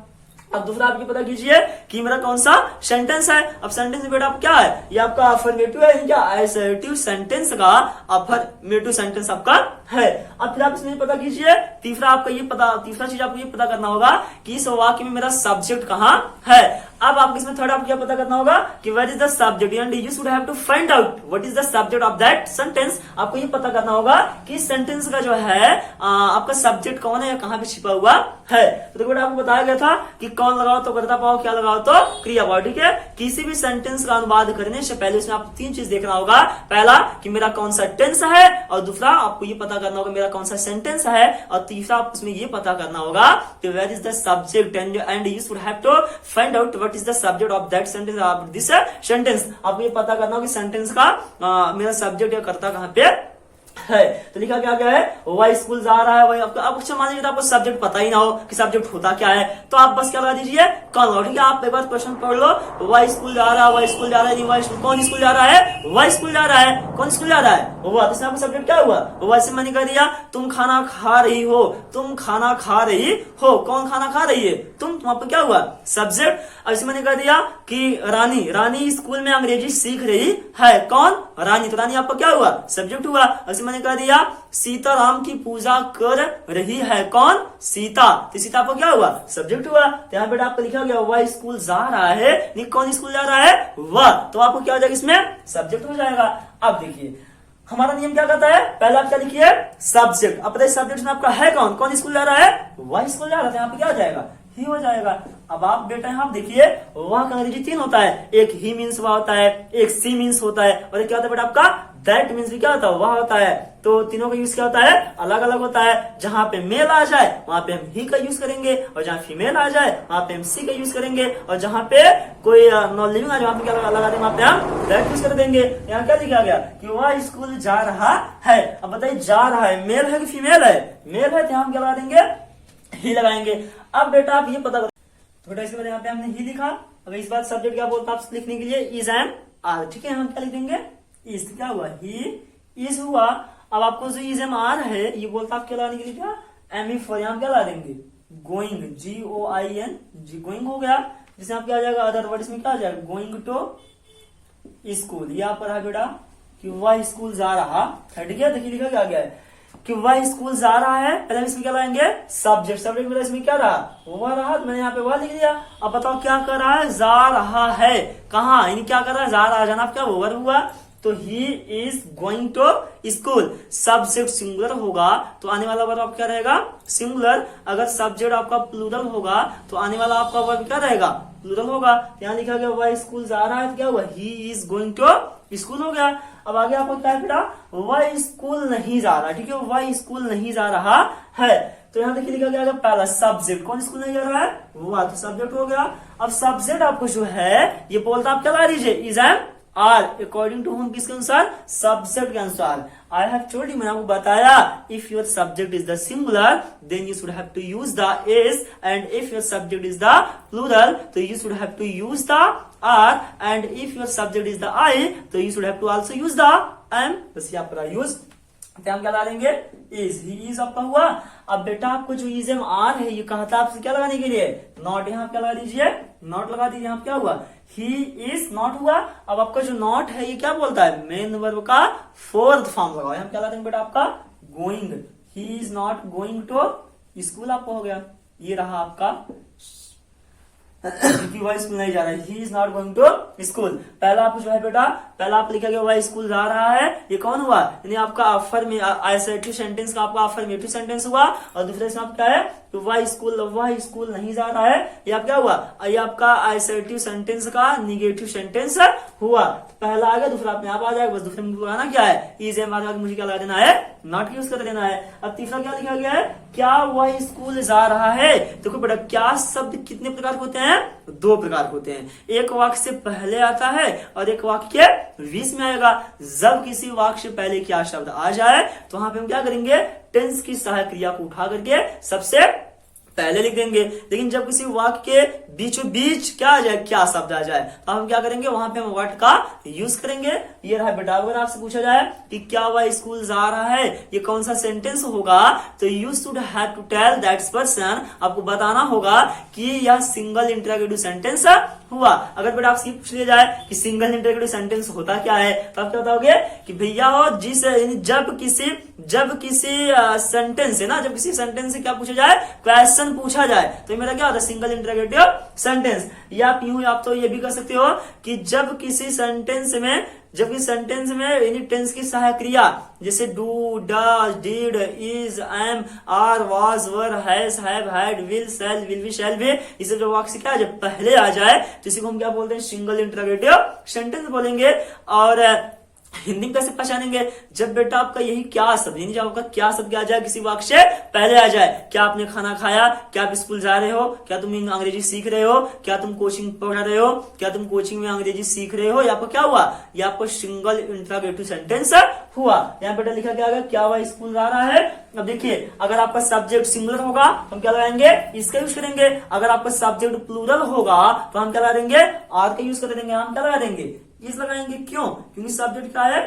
अब दूसरा आप ये पता कीजिए कि मेरा कौन सा सेंटेंस है। अब सेंटेंस में बेटा आप क्या है, ये आपका अफर्मेटिव है या असर्टिव सेंटेंस का अफर्मेटिव सेंटेंस आपका है। अब फिर आप इसमें पता कीजिए, तीसरा चीज आपको ये पता करना होगा कि इस वाक्य में मेरा सब्जेक्ट कहाँ है। अब आपको इसमें थर्ड आपको क्या पता करना होगा कि what is the subject, and you should have to find out what is the subject of that sentence. आपको ये पता करना होगा कि सेंटेंस का जो है आपका सब्जेक्ट कौन है या कहाँ पे छिपा हुआ है। तो बेटा आपको बताया गया था कि कौन लगाओ तो कर्ता पाओ, क्या लगाओ तो क्रिया पाओ, ठीक है। किसी भी सेंटेंस का अनुवाद करने से पहले इसमें आपको तीन चीज देखना होगा। पहला कि मेरा कौन सा टेंस है, और दूसरा आपको ये पता करना होगा मेरा कौन सा सेंटेंस है, और तीसरा आपको इसमें ये पता करना होगा कि where is the subject, and you should have to find out what is the subject of that sentence of this sentence. आपको ये पता करना होगा कि सेंटेंस का मेरा सब्जेक्ट या कर्ता कहाँ पे है। तो लिखा क्या गया है, वह स्कूल जा रहा है। वही आपको अब अच्छा मान लीजिए आपको सब्जेक्ट पता ही ना हो कि सब्जेक्ट होता क्या है, तो आप बस क्या लगा दीजिए कौन लगाओ, ठीक है। आप एक बार क्वेश्चन पढ़ लो, वह स्कूल जा रहा है, वह स्कूल जा रहा है, कौन स्कूल जा रहा है, वह स्कूल जा रहा है, कौन स्कूल जा रहा है, वह। तो आपका सब्जेक्ट क्या हुआ, वैसे मैंने कह दिया तुम खाना खा रही हो, तुम खाना खा रही हो, कौन खाना खा रही है, तुम आपको क्या हुआ सब्जेक्ट। अब इसे मैंने कह दिया कि रानी स्कूल में अंग्रेजी सीख रही है, कौन रानी, तो रानी आपका क्या हुआ सब्जेक्ट हुआ। ऐसे मैंने कह दिया सीताराम की पूजा कर रही है, कौन सीता, तो सीता आपको क्या हुआ सब्जेक्ट हुआ। तो यहाँ बेटा आपको लिखा गया वह स्कूल जा रहा है, नहीं कौन स्कूल जा रहा है वह, तो आपको क्या हो जाएगा इसमें सब्जेक्ट हो जाएगा। अब देखिए हमारा नियम क्या कहता है, पहले आप क्या लिखिए सब्जेक्ट। अब बताइए सब्जेक्ट में आपका है कौन स्कूल जा रहा है, वह स्कूल जा रहा है, यहाँ पे क्या हो जाएगा ही हो जाएगा। अब आप बेटा यहाँ देखिए वह का अंग्रेजी तीन होता है, एक ही मीन्स वह होता है, एक सी मीन्स होता है, और एक क्या होता है बेटा आपका दैट मीन्स भी क्या होता है वह होता है। तो तीनों का यूज क्या होता है अलग अलग होता है। जहां पे मेल आ जाए वहां पे हम ही का यूज करेंगे, और जहां फीमेल आ जाए वहां पे हम सी का यूज करेंगे, और जहां पे कोई नॉन लिविंग आ जाए वहां पे क्या लगा देंगे, वहां पे हम दैट यूज कर देंगे। यहाँ क्या लिखा गया कि वह स्कूल जा रहा है। अब बताइए जा रहा है मेल है कि फीमेल है, मेल है तो हम क्या लगा देंगे ही लगाएंगे। अब बेटा आप ये पता करो, तो बेटा इसके बाद यहाँ पे हमने ही लिखा। अब इस बात सब्जेक्ट क्या बोलता है लिखने के लिए इज एम आर, ठीक है। हम क्या लिख देंगे इज, क्या हुआ ही इज हुआ। अब आपको जो इज एम आर है ये बोलता आप क्या लगाने के लिए क्या एम ई फॉर, यहाँ क्या ला देंगे गोइंग, GOIN जी गोइंग हो गया। जिसमें आप क्या आ जाएगा अदर वर्ड, इसमें क्या आ जाएगा गोइंग टू स्कूल। यहाँ पर है बेटा कि वह स्कूल जा रहा है, ठीक है। देखिए लिखा क्या गया है कि वह स्कूल जा रहा है, पहले इसमें क्या लाएंगे सब्जेक्ट में इसमें क्या रहा वह रहा, तो मैंने यहाँ पे वह लिख दिया। अब बताओ क्या कर रहा है जा रहा है, कहाँ यानी क्या कर रहा है जा रहा है, जाना क्या ओवर हुआ। तो he is going to school, subject singular होगा तो आने वाला वर्ब आपका क्या रहेगा सिंगुलर। अगर सब्जेक्ट आपका प्लूरल होगा तो आने वाला आपका वर्ब क्या रहेगा प्लूरल होगा। यहाँ लिखा गया वह स्कूल जा रहा है, तो क्या हुआ he is going to school हो गया। अब आगे आपको क्या है बेटा वह स्कूल नहीं जा रहा, ठीक है वह स्कूल नहीं जा रहा है। तो यहाँ देखिए लिखा गया पहला सब्जेक्ट, कौन स्कूल नहीं जा रहा है वह, तो सब्जेक्ट हो गया। अब सब्जेक्ट आपको जो है ये बोलता आप क्या ला दीजिए is am are, according to whom किसके अनुसार सब्जेक्ट के अनुसार। आई हैव टोल्ड यू, मैंने आपको बताया if your subject is the singular then you should have to use the is, and if your subject is the plural तो you should have to use the are, and if your subject is the I तो you should have to also use the am. बस यहाँ पर use हम क्या डालेंगे is, he is आपका हुआ। अब बेटा आपको जो इज एम आर है ये कहा था आपसे क्या लगाने के लिए नॉट, यहाँ क्या लगा दीजिए नॉट लगा दीजिए। यहाँ क्या हुआ ही इज नॉट हुआ। अब आपका जो नॉट है ये क्या बोलता है मेन वर्ब का फोर्थ फॉर्म लगाओ। हम क्या लगा देंगे बेटा आपका going, he is not going to school आपका हो गया। ये रहा आपका क्योंकि वह स्कूल नहीं जा रहा है, he is not going to school. पहला आपको जो है बेटा पहला आप लिखा गया वह स्कूल जा रहा है, ये कौन हुआ यानी आपका असर्टिव सेंटेंस का आपका अफर्मेटिव सेंटेंस हुआ। और दूसरे इसमें आपका है कि वह स्कूल नहीं जा रहा है, या क्या हुआ, ये आपका असर्टिव सेंटेंस का निगेटिव सेंटेंस हुआ। पहला आ गया, दूसरा अपने आप आ जाएगा, बस दूसरे में लगाना क्या है, इज है, मुझे क्या लगा देना है, नॉट यूज कर देना है। अब तीसरा क्या लिखा गया है, क्या वह स्कूल जा रहा है। देखो बेटा, क्या शब्द कितने प्रकार होते हैं, दो प्रकार होते हैं, एक वाक्य से पहले आता है और एक वाक्य के बीच में आएगा। जब किसी वाक्य से पहले क्या शब्द आ जाए तो वहां पे हम क्या करेंगे, टेंस की सहायक क्रिया को उठा करके सबसे पहले लिख देंगे। लेकिन जब किसी वाक्य के बीचों बीच क्या आ जाए, क्या शब्द आ जाए, तो हम क्या करेंगे, वहां पे हम व्हाट का यूज करेंगे। ये रहा बेटा, अगर आपसे पूछा जाए कि क्या वह स्कूल जा रहा है, ये कौन सा सेंटेंस होगा, तो you should have to tell that person, आपको बताना होगा कि यह सिंगल इंटरोगेटिव सेंटेंस हुआ। अगर बेटा आपसे पूछ लिया जाए कि सिंगल इंटरोगेटिव सेंटेंस होता क्या है, तो आप क्या बताओगे कि भैया हो जब किसी सेंटेंस है ना, जब किसी सेंटेंस से क्या पूछा जाए, क्वेश्चन पूछा जाए, तो मेरा क्या होता है, सिंगल इंटरोगेटिव सेंटेंस। या आप यूं आप तो ये भी कर सकते हो कि जब किसी सेंटेंस में एनी टेंस की सहायक क्रिया जैसे do, does, did, is, am, are, was, were, has, have, had, will, shall, will be, shall be, इसे जो वाक्य क्या जब पहले आ जाए तो इसी को हम क्या बोलते हैं, सिंगल इंटरोगेटिव सेंटेंस बोलेंगे। और हिंदी में कैसे पहचानेंगे, जब बेटा आपका यही क्या शब्द, यानी जब आपका क्या शब्द आ जाए किसी वाक्य से पहले आ जाए, क्या आपने खाना खाया, क्या आप स्कूल जा रहे हो, क्या तुम अंग्रेजी सीख रहे हो, क्या तुम कोचिंग पढ़ रहे हो, क्या तुम कोचिंग में अंग्रेजी सीख रहे हो, या आपको क्या हुआ, या आपको सिंगल इंटरोगेटिव सेंटेंस हुआ। यहाँ बेटा लिखा क्या, क्या वह स्कूल जा रहा है। अब देखिए, अगर आपका सब्जेक्ट सिंगुलर होगा तो हम क्या लगाएंगे, इसका यूज करेंगे। अगर आपका सब्जेक्ट प्लूरल होगा तो हम क्या लगा देंगे, आर का यूज कर देंगे, हम क्या लगा देंगे, इज लगाएंगे। क्यों, क्योंकि सब्जेक्ट क्या है,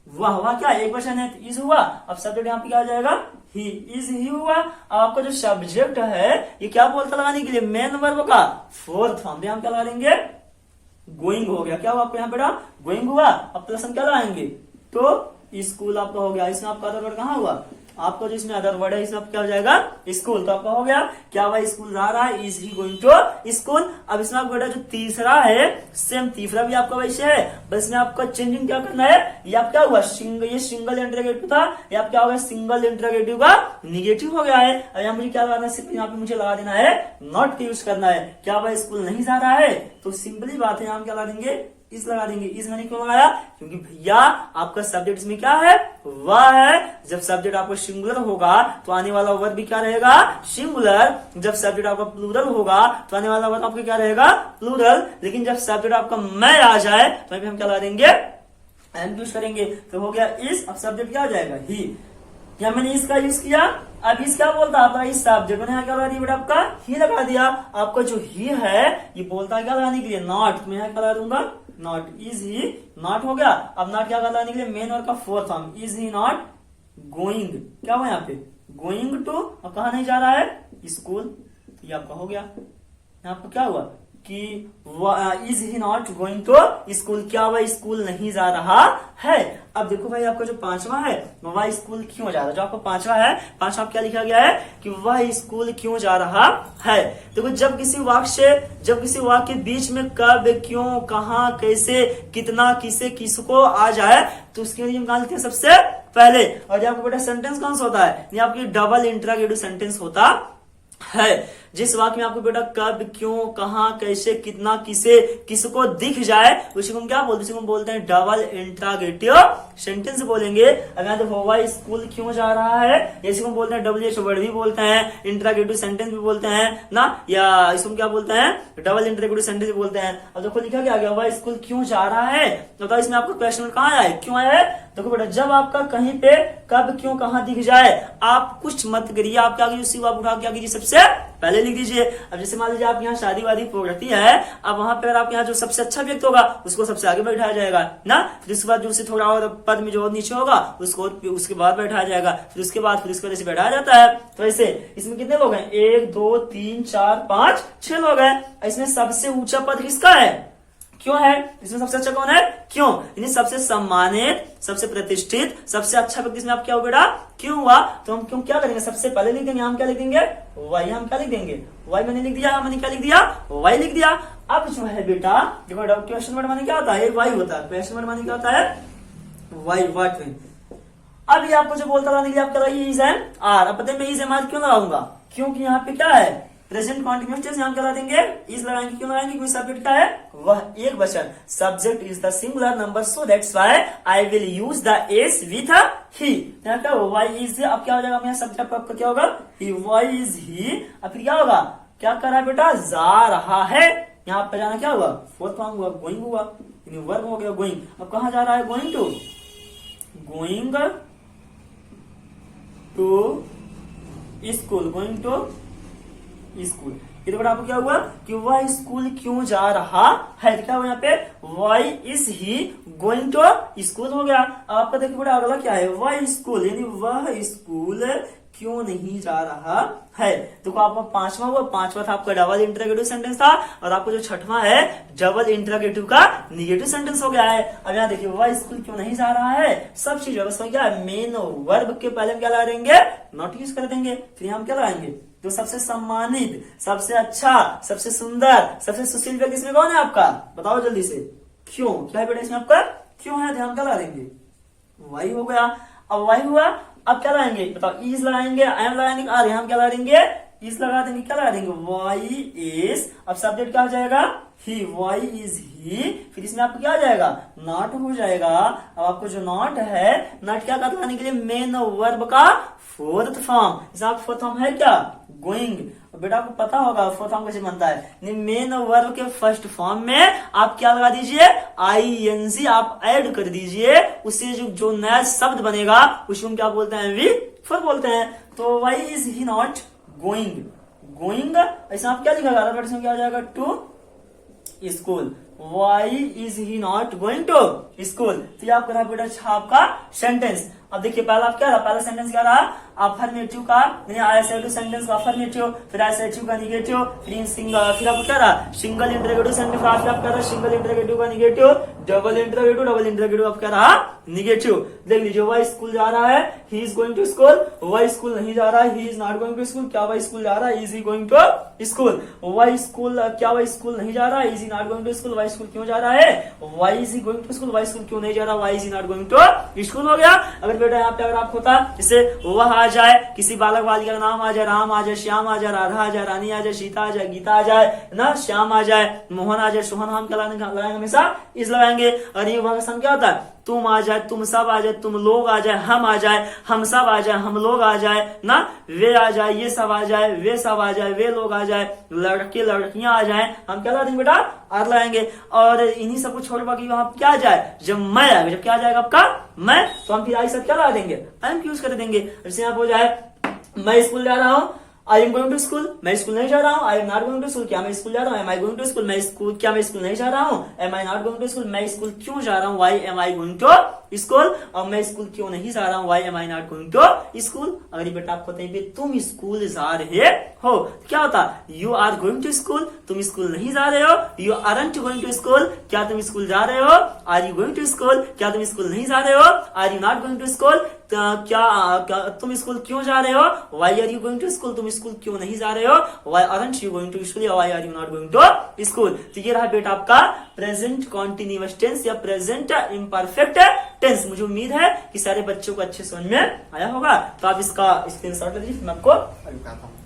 वह क्या एक क्वेश्चन है, तो इज हुआ। अब सब्जेक्ट यहाँ पे क्या हो जाएगा, ही, इज ही हुआ। अब आपका जो सब्जेक्ट है ये क्या बोलता लगाने के लिए, मेन वर्ब का फोर्थ फॉर्म, हम क्या लगा देंगे, गोइंग हो गया। क्या हुआ आपको यहाँ बेटा, गोइंग हुआ। अब प्लस हम क्या लगाएंगे, तो स्कूल आपका हो गया। इसमें आपका अदर वर्ड कहाँ हुआ, आपका जो इसमें अदर वर्ड है इसमें क्या हो जाएगा, स्कूल। तो आपका हो गया, क्या वह स्कूल जा रहा है, is he going to school. अब इसमें आपका बेटा जो तीसरा है, सेम तीसरा भी आपका वैसे है, बस इसमें आपका चेंजिंग क्या करना है, ये आप क्या हुआ, ये सिंगल इंटरोगेटिव था, ये आप क्या हो गया, सिंगल इंटरोगेटिव का निगेटिव हो गया है। अब यहाँ मुझे क्या लगाना है, सिर्फ यहाँ पे मुझे लगा देना है, नॉट यूज करना है। क्या वह स्कूल नहीं जा रहा है, तो सिंपली बात है, हम क्या लगा देंगे, इस लगा देंगे। इस मैंने क्यों लगाया, क्योंकि भैया आपका सब्जेक्ट इसमें क्या है, वह है। जब सब्जेक्ट आपको सिंगुलर होगा तो आने वाला वर्ब भी क्या रहेगा, सिंगुलर। जब सब्जेक्ट आपका प्लूरल होगा तो आने वाला वर्ब आपका क्या रहेगा, प्लूरल। लेकिन जब सब्जेक्ट आपका मैं आ जाए तो हम क्या लगा देंगे, एम यूज करेंगे। तो हो गया इस, अब सब्जेक्ट क्या आ जाएगा, ही। या मैंने इसका यूज किया, अब इस क्या बोलता आपका, इस सब्जेक्ट मैंने क्या लगा दिया बेटा, आपका ही लगा दिया। आपका जो ही है ये बोलता है क्या लगाने के लिए, नॉट। मैं यहाँ क्या लगा दूंगा, नॉट। इज ही नॉट हो गया। अब नॉट क्या लगाने के लिए, मेन और का fourth form, is he not going. क्या हुआ यहाँ पे, गोइंग टू। अब कहा नहीं जा रहा है, स्कूल। ये आपका हो गया। यहाँ पर क्या हुआ कि is he not going to school, क्या वह स्कूल नहीं जा रहा है। अब देखो भाई, आपका जो पांचवा है, वह स्कूल क्यों जा रहा है, जो आपका पांचवा है, पांचवा क्या लिखा गया है कि वह स्कूल क्यों जा रहा है। देखो, जब किसी वाक्य के बीच में कब, क्यों, कहाँ, कैसे, कितना, किसे, किसको आ जाए तो उसके लिए हम कहा लेते हैं सबसे पहले। और जब आपको बेटा सेंटेंस कौन सा होता है, ये आपकी डबल इंटरोगेटिव सेंटेंस होता है। जिस वाक्य में आपको बेटा कब, क्यों, कहां, कैसे, कितना, किसे, किसको दिख जाए उसी को हम क्या बोलते हैं, उसी को बोलते हैं डबल इंटरोगेटिव सेंटेंस बोलेंगे। अगर देखो वह स्कूल क्यों जा रहा है, इसी को बोलते हैं WH वर्ड भी बोलते हैं, इंटरोगेटिव सेंटेंस भी बोलते हैं ना, या इसको क्या बोलते हैं, डबल इंटरोगेटिव सेंटेंस भी बोलते हैं। अब देखो लिखा गया, वह स्कूल क्यों जा रहा है, तो इसमें आपको क्वेश्चन कहाँ आया है, क्यों आया है। देखो बेटा, जब आपका कहीं पे कब, क्यों, कहां दिख जाए, आप कुछ मत करिए, आप क्या कीजिए, उसी वाक्य उठा क्या कीजिए, सबसे पहले लिख दीजिए। अब जैसे मान लीजिए आप यहाँ शादी वादी प्रगति है, अब वहां पर आप यहाँ जो सबसे अच्छा व्यक्ति होगा उसको सबसे आगे बैठाया जाएगा ना, फिर उसके बाद जो उससे थोड़ा और पद में जो और नीचे होगा उसको उसके बाद बैठाया जाएगा, फिर उसके बाद ऐसे बैठाया जाता है। तो ऐसे इसमें कितने लोग हैं, 1 2 3 4 5 6 लोग हैं। इसमें सबसे ऊंचा पद किसका है, क्यों है। इसमें सबसे अच्छा कौन है, क्यों। यानी सबसे सम्मानित, सबसे प्रतिष्ठित, सबसे अच्छा व्यक्ति इसमें आप क्या हो बेटा, क्यों हुआ। तो हम क्यों क्या करेंगे, सबसे पहले लिख देंगे, हम क्या लिख देंगे, वाई। हम क्या लिख देंगे, वाई। मैंने लिख दिया, मैंने क्या लिख दिया, वाई लिख दिया। अब जो है बेटा देखो, क्वेश्चन वर्ड माने क्या होता है, वाई होता है। क्वेश्चन वर्ड माने क्या होता है, वाई, व्हाट में। अब ये आपको जो बोलता रहने के लिए आपका ये इज एम आर। अब पता है मैं इज एम आर क्यों लगाऊंगा, क्योंकि यहाँ पे क्या है प्रेजेंट कॉन्टिन्यूअस टेंस, यहाँ क्या लगा देंगे इज लगाएंगे। क्यों लगाएंगे, क्योंकि सब्जेक्ट क्या है वह एक वचन, subject is the singular number, so that's why I will use the S with he. यहाँ क्या वाई इज, अब क्या हो जाएगा यहाँ सब्जेक्ट आपका क्या होगा ही, वाई इज ही। अब फिर क्या होगा, क्या कर रहा है बेटा जा रहा है, यहाँ पे जाना क्या हुआ फोर्थ फॉर्म हुआ गोइंग हुआ, वर्ब हो गया गोइंग। अब कहाँ जा रहा है going to, going to school, going to school. ये तो बेटा आपको क्या हुआ कि वह स्कूल क्यों जा रहा है, तो क्या हुआ यहाँ पे why is he going to school हो गया। आपका देखिए बेटा अगला क्या है वह स्कूल, यानी वह स्कूल क्यों नहीं जा रहा है। तो आपका पांचवा हुआ, पांचवा था आपका डबल इंटरोगेटिव सेंटेंस था, और आपको जो छठवां है डबल इंटरोगेटिव का निगेटिव सेंटेंस हो गया है। अब यहाँ देखिए वह स्कूल क्यों नहीं जा रहा है, सब चीज उसमें क्या है मेन वर्ब के पहले हम क्या लगा देंगे नॉट यूज कर देंगे, फिर हम क्या लगाएंगे जो सबसे सम्मानित, सबसे अच्छा, सबसे सुंदर, सबसे सुशील व्यक्ति इसमें कौन है आपका, बताओ जल्दी से, क्यों, क्या है बेटा इसमें आपका क्यों है, ध्यान क्या लगा देंगे वही हो गया। अब वही हुआ, अब क्या लगाएंगे बताओ इज लगाएंगे, आई एम लगाएंगे, और हम क्या लगा देंगे इज लगा देंगे, क्या लगा देंगे वाई इज। अब सब्जेक्ट क्या हो जाएगा ही, वाई इज ही, फिर इसमें आपको क्या आ जाएगा नॉट हो जाएगा। अब आपको जो नॉट है, नॉट क्या लगाने के लिए मेन वर्ब का फोर्थ फॉर्म, जैसे फोर्थ फॉर्म है क्या गोइंग। बेटा आपको पता होगा फोर्थ फॉर्म कैसे बनता है, मेन वर्ब के फर्स्ट फॉर्म में आप क्या लगा दीजिए आईएनजी आप ऐड कर दीजिए, उससे जो नया शब्द बनेगा उसको हम क्या बोलते हैं वी फोर बोलते हैं। तो why is he not going, going ऐसा आप क्या लिखा इसमें क्या हो जाएगा to school, why is he not going to school. तो ये आपका बेटा आपका सेंटेंस। अब देखिए पहला आप क्या रहा, पहला सेंटेंस क्या रहा अफर्मेटिव का, आइसोलेटिव सेंटेंस का अफर्मेटिव, फिर आइसोलेटिव का निगेटिव, फिर आपको क्या रहा सिंगल इंटरोगेटिव सेंटेंस, आप क्या रहा सिंगल इंटरोगेटिव का निगेटिव, डबल इंटरोगेटिव आप क्या रहा निगेटिव। देख लीजिए वह स्कूल जा रहा है, he is going to school, वह स्कूल नहीं जा रहा है, he is not going to school, क्या वह स्कूल जा रहा है, is he going to school, वह स्कूल क्या वह स्कूल नहीं जा रहा है, is he not going to school, वह स्कूल क्यों जा रहा है, why is he going to school, वह स्कूल क्यों नहीं जा रहा, why is he not going to school हो गया। अगर बेटा यहाँ पे अगर आप होता जैसे वह आ जाए, किसी बालक बालिका का नाम आ जाए, राम आ जाए, श्याम आ जाए, राधा आ जाए, रानी आ जाए, सीता आ जाए, गीता आ जाए ना, श्याम आ जाए, मोहन आ जाए, सोहन, हम क्या लगाएंगे हमेशा इस लगाएंगे। और ये वहां का क्या होता है तुम आ जाए, तुम सब आ जाए, तुम लोग आ जाए, हम आ जाए, हम सब आ जाए, हम लोग आ जाए ना, वे आ जाए, ये सब आ जाए, वे सब आ जाए, वे लोग आ जाए, लड़के लड़कियां आ जाए, हम क्या लगाएंगे बेटा आर लगाएंगे। और इन्हीं सबको छोड़ बाकी वहां क्या आ जाए जब मैं आएगा, जब क्या आ जाएगा आपका मैं, तो हम फिर आई सब क्या लगा देंगे आई एम यूज कर देंगे। जैसे यहाँ हो जाए मैं स्कूल जा रहा हूँ, I am going to school, मैं स्कूल नहीं जा रहा हूँ, I am not going to school, क्या मैं स्कूल जा रहा हूँ, am I going to school, मैं स्कूल क्या मैं स्कूल नहीं जा रहा हूँ, am I not going to school, मैं स्कूल क्यों जा रहा हूँ, why am I going to school, और मैं स्कूल क्यों नहीं जा रहा हूँ, why am I not going to school. अगर ये बेटा आपको बताइए तुम स्कूल जा रहे हो, क्या होता you are going to school, तुम स्कूल नहीं जा रहे हो, you aren't going to school, क्या तुम स्कूल जा रहे हो, are you going to school, क्या तुम स्कूल नहीं जा रहे हो, are you not going to school, क्या तुम स्कूल क्यों जा रहे हो, why are you going to school, तुम स्कूल क्यों नहीं जा रहे हो, why aren't you going to school, Y are you not going to school. तो ये रहा बेटा आपका प्रेजेंट कॉन्टिन्यूअस टेंस या प्रेजेंट इम्परफेक्ट टेंस। मुझे उम्मीद है कि सारे बच्चों को अच्छे समझ में आया होगा। तो आप इसका स्क्रीनशॉट ले लीजिए, मैं आपको बताता हूँ।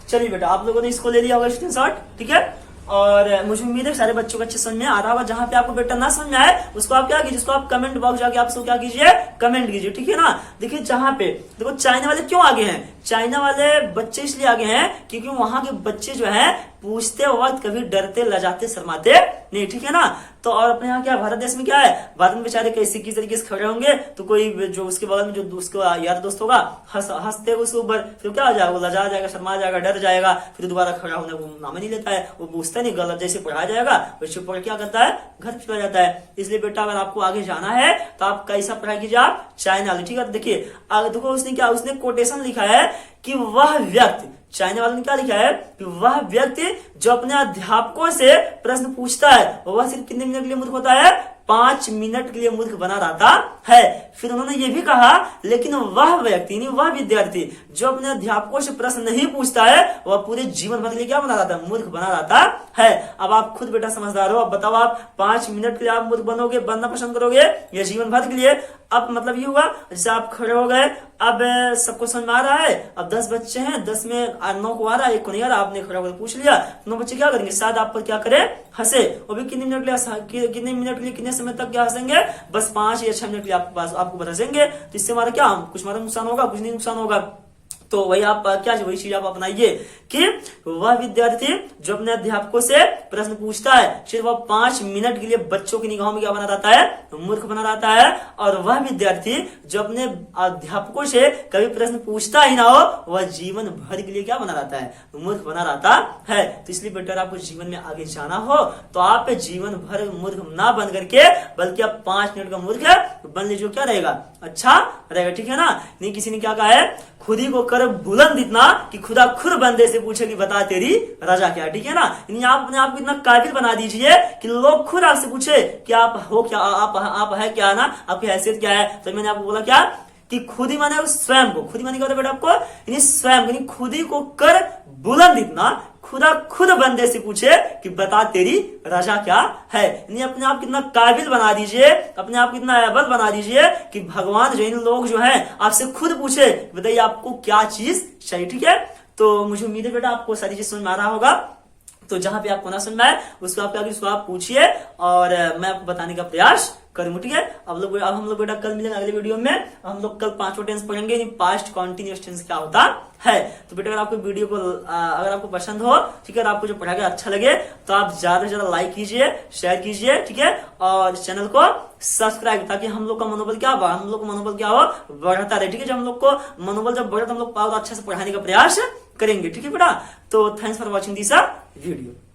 चलिए बेटा आप लोगों ने इसको ले लिया होगा स्क्रीनशॉट, ठीक है। और मुझे उम्मीद है सारे बच्चों को अच्छे समझ में आ रहा होगा। जहां पे आपको बेटा ना समझ में आए उसको आप क्या कीजिए, उसको आप कमेंट बॉक्स जाके आप उसको क्या कीजिए कमेंट कीजिए, ठीक है ना। देखिए जहां पे देखो चाइना वाले क्यों आगे हैं, चाइना वाले बच्चे इसलिए आगे हैं क्योंकि वहां के बच्चे जो है पूछते वक्त कभी डरते लजाते शर्माते नहीं, ठीक है ना। तो और अपने यहाँ क्या भारत देश में क्या है, भारत में बेचारे कैसे किस तरीके से खड़े होंगे, तो कोई जो उसके बगल में जो उसको यार दोस्त होगा हंसते उसके ऊपर, फिर क्या हो जाएगा वो लजा जाएगा, शर्मा जाएगा, डर जाएगा, फिर दोबारा खड़ा होने को नाम नहीं लेता है, वो पूछता नहीं, गलत जैसे पढ़ाया जाएगा वैसे पढ़ क्या करता है घर चला जाता है। इसलिए बेटा अगर आपको आगे जाना है तो आप कैसा पढ़ाई कीजिए आप चाइना वाले, ठीक है। देखिए देखो उसने क्या उसने कोटेशन लिखा है कि वह व्यक्ति, चाइना वाले ने क्या लिखा है कि वह व्यक्ति जो अपने अध्यापकों से प्रश्न पूछता है वह सिर्फ कितने मिनट के लिए मूर्ख होता है, 5 मिनट के लिए मूर्ख बना रहता है। फिर उन्होंने ये भी कहा लेकिन वह व्यक्ति नहीं, वह विद्यार्थी जो अपने अध्यापकों से प्रश्न नहीं पूछता है वह पूरे जीवन भर के लिए क्या बना रहता है, मूर्ख बना रहता है। अब आप खुद बेटा समझदार हो, अब बताओ आप 5 मिनट के लिए आप मूर्ख बनोगे, बनना पसंद करोगे या जीवन भर के लिए? अब मतलब ये हुआ जैसे आप खड़े हो गए, अब सबको समझ में आ रहा है, अब 10 बच्चे हैं, 10 में 9 को आ रहा है, 1 को नहीं आ रहा, आपने खड़ा होकर पूछ लिया, 9 बच्चे क्या करेंगे, शायद आप पर क्या करे, हंसे। वो भी कितने मिनट के लिए कितने समय तक क्या हंसेंगे, बस 5 या 6 मिनट के लिए आपको हंसेंगे। तो इससे हमारा क्या, कुछ हमारा नुकसान होगा, कुछ नहीं नुकसान होगा। तो वही आप क्या, वही चीज आप अपनाइए कि वह विद्यार्थी जो अपने अध्यापकों से प्रश्न पूछता है सिर्फ वह 5 मिनट के लिए बच्चों की निगाहों में क्या बना रहता है, मूर्ख बना रहता है। और वह विद्यार्थी जो अपने अध्यापकों से कभी प्रश्न पूछता ही ना हो वह जीवन भर के लिए क्या बना रहता है, मूर्ख बना रहता है। तो इसलिए बेटा आपको जीवन में आगे जाना हो तो आप जीवन भर मूर्ख ना बन करके बल्कि आप 5 मिनट का मूर्ख बन लीजिए, क्या रहेगा, अच्छा रहेगा, ठीक है ना। नहीं किसी ने क्या कहा है, खुद ही को कर बुलंद इतना कि खुदा खुद बंदे से पूछे कि बता तेरी रजा क्या, ठीक है ना। आप अपने आप को इतना काबिल बना दीजिए कि लोग खुद आपसे पूछे कि आप हो क्या, आप है क्या ना, आपकी हैसियत क्या है। तो मैंने आपको बोला क्या कि खुद ही माने स्वयं को, खुद ही माने क्या होता है बेटा आपको, स्वयं यानी खुद ही को कर बुलंद इतना खुदा खुद बंदे से पूछे कि बता तेरी रजा क्या है। यानी अपने आप कितना काबिल बना दीजिए, अपने आप कितना एबल बना दीजिए कि भगवान जो इन लोग जो हैं आपसे खुद पूछे बताइए आपको क्या चीज चाहिए, ठीक है। तो मुझे उम्मीद है बेटा आपको सारी चीज समझ में आ रहा होगा। तो जहां पे आपको ना समझ में आए उसको आप पूछिए और मैं आपको बताने का प्रयास करूंगा, ठीक है। अब हम लोग बेटा कल मिलेंगे अगले वीडियो में। हम लोग कल 5 टेंस पढ़ेंगे, पास्ट कॉन्टिन्यूअस टेंस क्या होता है। तो बेटा अगर आपको वीडियो को अगर आपको पसंद हो, ठीक है, आपको जो पढ़ा गया अच्छा लगे तो आप ज्यादा से ज्यादा लाइक कीजिए, शेयर कीजिए, ठीक है, और चैनल को सब्सक्राइब, ताकि हम लोग का मनोबल क्या हो, बढ़ता रहे, ठीक है। जब हम लोग को मनोबल जब बढ़े तो हम लोग और अच्छे से पढ़ाने का प्रयास करेंगे, ठीक है बेटा। तो thanks for watching this video.